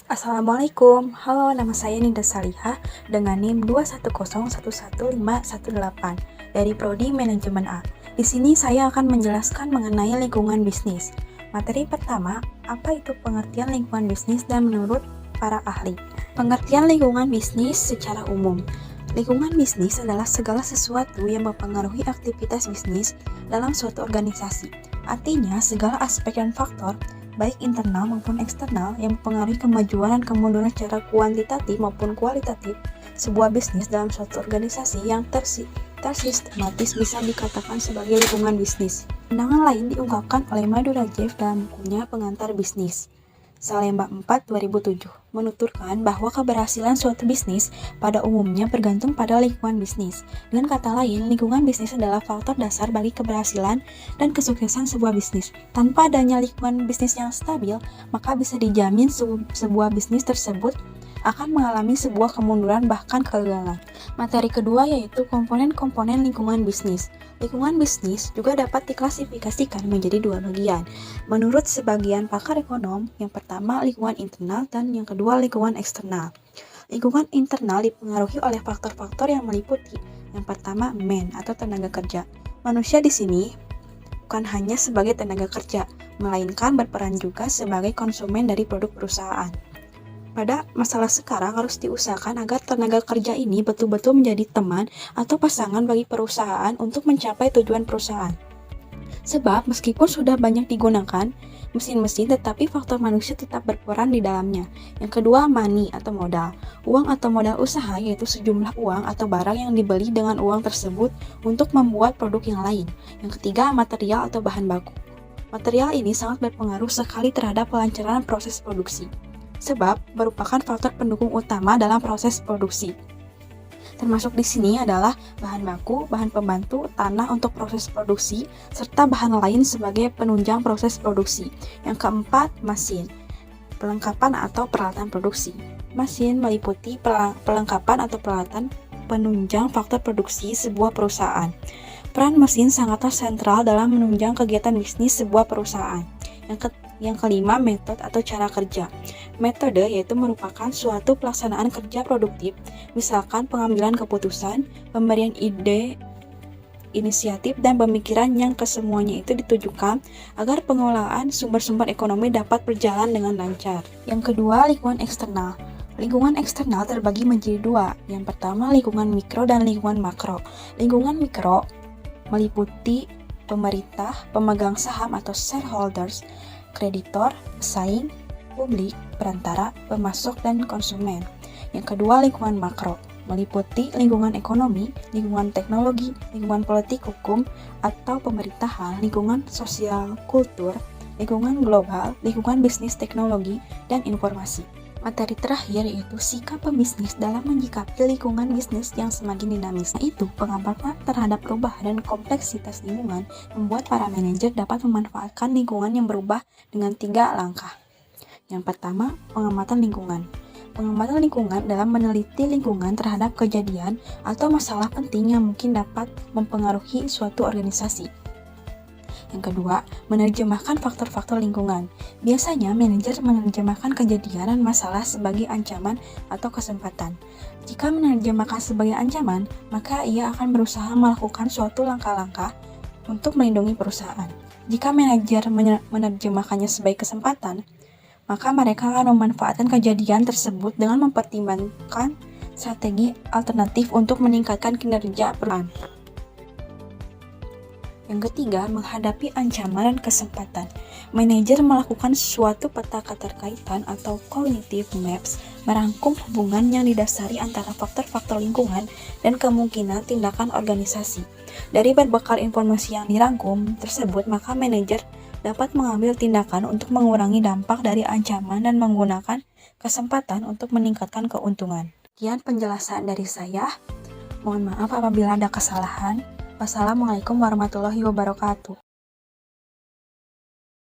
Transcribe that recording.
Assalamualaikum, halo, nama saya Ninda Salihah dengan NIM 210111518 dari Prodi Manajemen A. Di sini saya akan menjelaskan mengenai lingkungan bisnis. Materi pertama, apa itu pengertian lingkungan bisnis dan menurut para ahli? Pengertian lingkungan bisnis secara umum. Lingkungan bisnis adalah segala sesuatu yang mempengaruhi aktivitas bisnis dalam suatu organisasi. Artinya, segala aspek dan faktor baik internal maupun eksternal yang mempengaruhi kemajuan dan kemunduran secara kuantitatif maupun kualitatif sebuah bisnis dalam suatu organisasi yang tersistematis bisa dikatakan sebagai lingkungan bisnis. Pandangan lain diungkapkan oleh Madurajev dalam bukunya Pengantar Bisnis, Salemba 4 2007, menuturkan bahwa keberhasilan suatu bisnis pada umumnya bergantung pada lingkungan bisnis. Dengan kata lain, lingkungan bisnis adalah faktor dasar bagi keberhasilan dan kesuksesan sebuah bisnis. Tanpa adanya lingkungan bisnis yang stabil, maka bisa dijamin sebuah bisnis tersebut akan mengalami sebuah kemunduran bahkan kegagalan. Materi kedua yaitu komponen-komponen lingkungan bisnis. Lingkungan bisnis juga dapat diklasifikasikan menjadi dua bagian. Menurut sebagian pakar ekonom, yang pertama lingkungan internal dan yang kedua lingkungan eksternal. Lingkungan internal dipengaruhi oleh faktor-faktor yang meliputi yang pertama man atau tenaga kerja. Manusia di sini bukan hanya sebagai tenaga kerja, melainkan berperan juga sebagai konsumen dari produk perusahaan. Pada masalah sekarang harus diusahakan agar tenaga kerja ini betul-betul menjadi teman atau pasangan bagi perusahaan untuk mencapai tujuan perusahaan. Sebab meskipun sudah banyak digunakan mesin-mesin, tetapi faktor manusia tetap berperan di dalamnya. Yang kedua, money atau modal. Uang atau modal usaha yaitu sejumlah uang atau barang yang dibeli dengan uang tersebut untuk membuat produk yang lain. Yang ketiga, material atau bahan baku. Material ini sangat berpengaruh sekali terhadap kelancaran proses produksi, sebab merupakan faktor pendukung utama dalam proses produksi. Termasuk di sini adalah bahan baku, bahan pembantu, tanah untuk proses produksi, serta bahan lain sebagai penunjang proses produksi. Yang keempat, mesin, perlengkapan atau peralatan produksi. Mesin meliputi perlengkapan atau peralatan penunjang faktor produksi sebuah perusahaan. Peran mesin sangatlah sentral dalam menunjang kegiatan bisnis sebuah perusahaan. Yang kelima, metode atau cara kerja. Metode yaitu merupakan suatu pelaksanaan kerja produktif, misalkan pengambilan keputusan, pemberian ide, inisiatif, dan pemikiran yang kesemuanya itu ditujukan agar pengelolaan sumber-sumber ekonomi dapat berjalan dengan lancar. Yang kedua, lingkungan eksternal. Lingkungan eksternal terbagi menjadi dua. Yang pertama, lingkungan mikro dan lingkungan makro. Lingkungan mikro meliputi pemerintah, pemegang saham atau shareholders, kreditor, pesaing, publik, perantara, pemasok, dan konsumen. Yang kedua, lingkungan makro meliputi lingkungan ekonomi, lingkungan teknologi, lingkungan politik, hukum, atau pemerintahan, lingkungan sosial, kultur, lingkungan global, lingkungan bisnis, teknologi, dan informasi. Materi terakhir yaitu sikap pebisnis dalam menyikapi lingkungan bisnis yang semakin dinamis. Itu pengamatan terhadap perubahan dan kompleksitas lingkungan membuat para manajer dapat memanfaatkan lingkungan yang berubah dengan 3 langkah. Yang pertama, pengamatan lingkungan. Pengamatan lingkungan dalam meneliti lingkungan terhadap kejadian atau masalah penting yang mungkin dapat mempengaruhi suatu organisasi. Yang kedua, menerjemahkan faktor-faktor lingkungan. Biasanya, manajer menerjemahkan kejadian dan masalah sebagai ancaman atau kesempatan. Jika menerjemahkan sebagai ancaman, maka ia akan berusaha melakukan suatu langkah-langkah untuk melindungi perusahaan. Jika manajer menerjemahkannya sebagai kesempatan, maka mereka akan memanfaatkan kejadian tersebut dengan mempertimbangkan strategi alternatif untuk meningkatkan kinerja perusahaan. Yang ketiga, menghadapi ancaman dan kesempatan. Manajer melakukan suatu peta keterkaitan atau cognitive maps, merangkum hubungan yang didasari antara faktor-faktor lingkungan dan kemungkinan tindakan organisasi. Dari berbekal informasi yang dirangkum tersebut, maka manajer dapat mengambil tindakan untuk mengurangi dampak dari ancaman dan menggunakan kesempatan untuk meningkatkan keuntungan. Sekian penjelasan dari saya. Mohon maaf apabila ada kesalahan. Wassalamualaikum warahmatullahi wabarakatuh.